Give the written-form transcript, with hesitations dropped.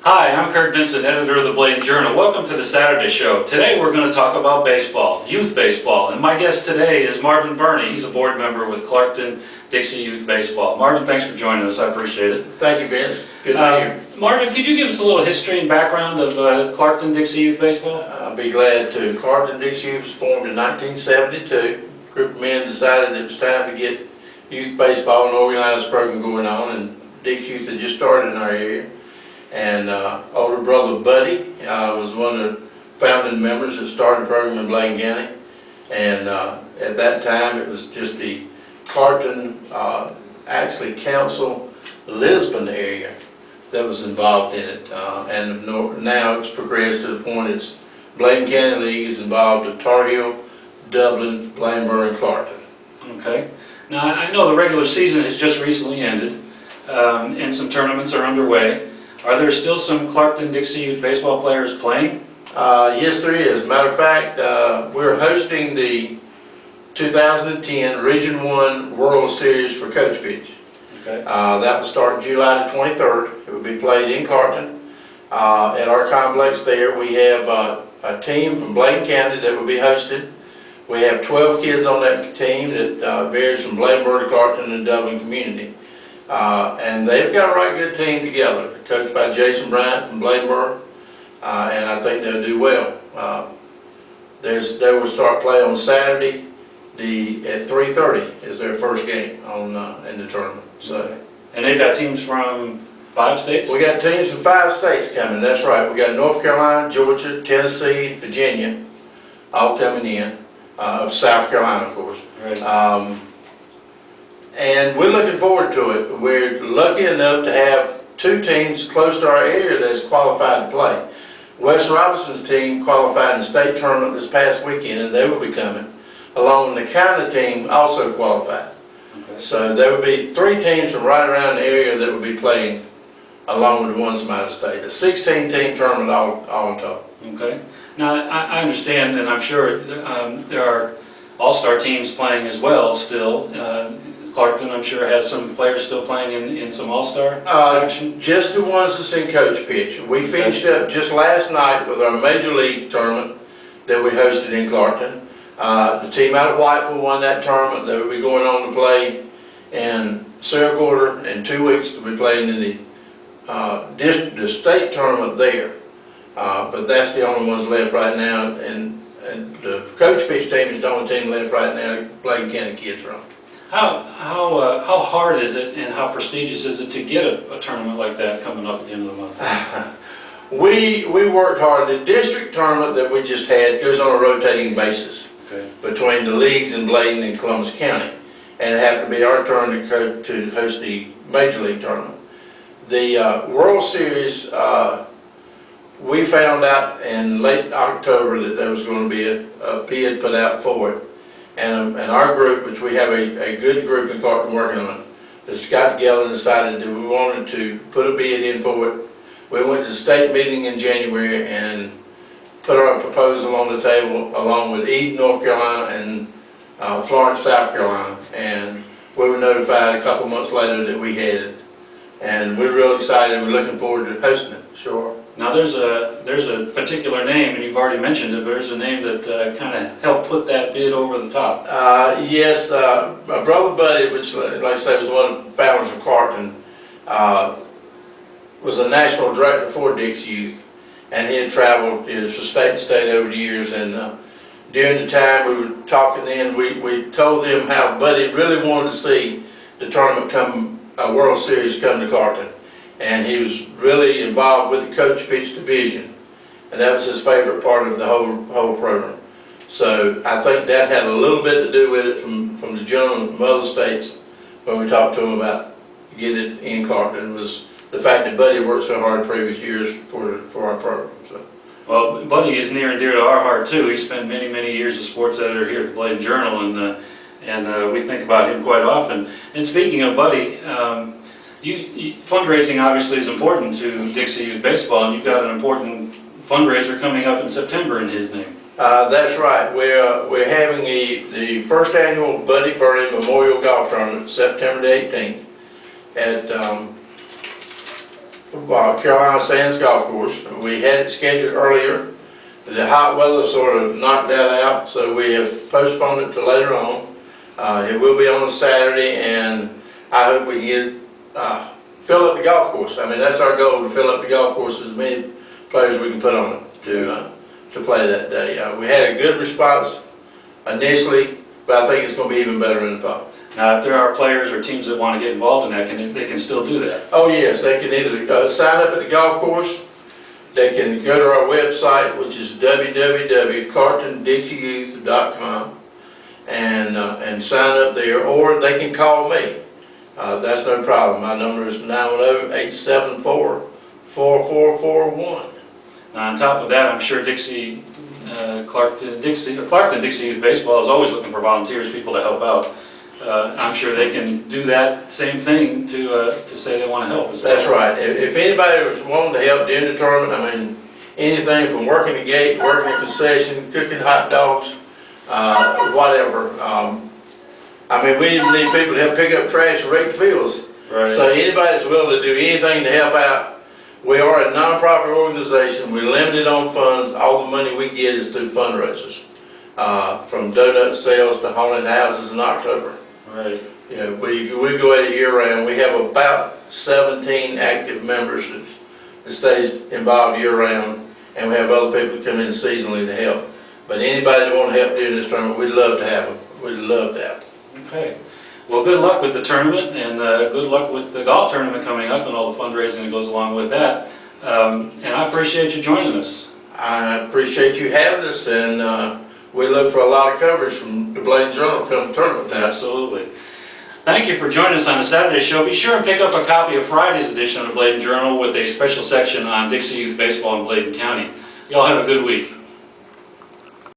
Hi, I'm Kurt Vincent, editor of the Bladen Journal. Welcome to the Saturday Show. Today we're going to talk about baseball, youth baseball, and my guest today is Marvin Burney. He's a board member with Clarkton Dixie Youth Baseball. Marvin, thanks for joining us. I appreciate it. Thank you, Vince. Good to be here. Marvin, could you give us a little history and background of Clarkton Dixie Youth Baseball? I'll be glad to. Clarkton Dixie Youth was formed in 1972. A group of men decided it was time to get youth baseball and organized program going on, and Dixie Youth had just started in our area. And older brother Buddy was one of the founding members that started the program in Bladen County. And at that time, it was just the Clarkton, actually Council, Lisbon area that was involved in it. And now it's progressed to the point it's Bladen County League is involved with Tar Heel, Dublin, Bladen, Burney, Clarkton. Okay. Now, I know the regular season has just recently ended, and some tournaments are underway. Are there still some Clarkton Dixie Youth Baseball players playing? Yes, there is. Matter of fact, we're hosting the 2010 Region 1 World Series for Coach Pitch. Okay. That will start July the 23rd. It will be played in Clarkton. At our complex there, we have a team from Bladen County that will be hosted. We have 12 kids on that team that varies from Bladen, Burney, Clarkton, and Dublin community. And they've got a right good team together, coached by Jason Bryant from Bladenburg, and I think they'll do well. They will start play on Saturday. At 3:30 is their first game in the tournament. So, and they've got teams from 5 states? We got teams from 5 states coming. That's right. We got North Carolina, Georgia, Tennessee, Virginia, all coming in. South Carolina, of course. Right. And we're looking forward to it. We're lucky enough to have 2 teams close to our area that's qualified to play. Wes Robinson's team qualified in the state tournament this past weekend, and they will be coming, along with the county team also qualified. Okay. So there will be 3 teams from right around the area that will be playing, along with the ones from out of state. A 16-team tournament all in total. Okay. Now, I understand, and I'm sure there are all-star teams playing as well still. Clarkton, I'm sure, has some players still playing in some all-star action? Just the ones that's in coach pitch. We finished up just last night with our Major League tournament that we hosted in Clarkton. The team out of Whiteville won that tournament. They will be going on to play in Cerro Gordo in 2 weeks. To be playing in the state tournament there. But that's the only ones left right now. And the coach pitch team is the only team left right now. Bladen County kids are on. How hard is it and how prestigious is it to get a tournament like that coming up at the end of the month? We worked hard. The district tournament that we just had goes on a rotating basis. Okay. Between the leagues in Bladen and Columbus County, and it happened to be our turn to host the Major League tournament. The World Series, we found out in late October that there was going to be a bid put out for it. And our group, which we have a good group in Clarkton working on it, just got together and decided that we wanted to put a bid in for it. We went to the state meeting in January and put our proposal on the table along with Eden, North Carolina, and Florence, South Carolina. And we were notified a couple months later that we had it. And we're real excited and we're looking forward to hosting it. Sure. Now there's a particular name, and you've already mentioned it, but there's a name that kind of helped put that bid over the top. Yes, my brother Buddy, which like I say was one of the founders of Clarkton, was a national director for Dixie Youth, and he had traveled from state to state over the years. And during the time we were talking then, we told them how Buddy really wanted to see the tournament World Series come to Clarkton. And he was really involved with the coach pitch division, and that was his favorite part of the whole program. So I think that had a little bit to do with it from the gentleman from other states when we talked to him about getting it in Clarkton, was the fact that Buddy worked so hard previous years for our program. So. Well, Buddy is near and dear to our heart too. He spent many years as sports editor here at the Bladen Journal, and we think about him quite often. And speaking of Buddy. Fundraising obviously is important to Dixie Youth Baseball, and you've got an important fundraiser coming up in September in his name. That's right. We're having the first annual Buddy Burney Memorial Golf Tournament, September the 18th, at Carolina Sands Golf Course. We had it scheduled earlier. The hot weather sort of knocked that out, so we have postponed it to later on. It will be on a Saturday, and I hope we can get, fill up the golf course. I mean, that's our goal, to fill up the golf course as many players we can put on it to play that day. We had a good response initially, but I think it's going to be even better in the fall. Now, if there are players or teams that want to get involved in that, they can still do that. Oh yes, they can either sign up at the golf course, they can go to our website, which is www.clarktondixieYouth.com, and sign up there, or they can call me. That's no problem. My number is 910-874-4441. Now, on top of that, I'm sure Clarkton Dixie Youth Baseball is always looking for volunteers, people to help out. I'm sure they can do that same thing to say they want to help as well. That's right. If anybody was wanting to help during the tournament, I mean, anything from working the gate, working the concession, cooking hot dogs, whatever. I mean, we even need people to help pick up trash and rake the fields. Right. So anybody that's willing to do anything to help out. We are a non-profit organization. We're limited on funds. All the money we get is through fundraisers, from donut sales to haunted houses in October. Right. You know, we go at it year round. We have about 17 active members that stays involved year round, and we have other people that come in seasonally to help. But anybody that want to help during this tournament, we'd love to have them. We'd love to have them. Okay. Well, good luck with the tournament, and good luck with the golf tournament coming up and all the fundraising that goes along with that. And I appreciate you joining us. I appreciate you having us, and we look for a lot of coverage from the Bladen Journal come tournament time. Absolutely. Thank you for joining us on the Saturday show. Be sure and pick up a copy of Friday's edition of the Bladen Journal with a special section on Dixie Youth Baseball in Bladen County. Y'all have a good week.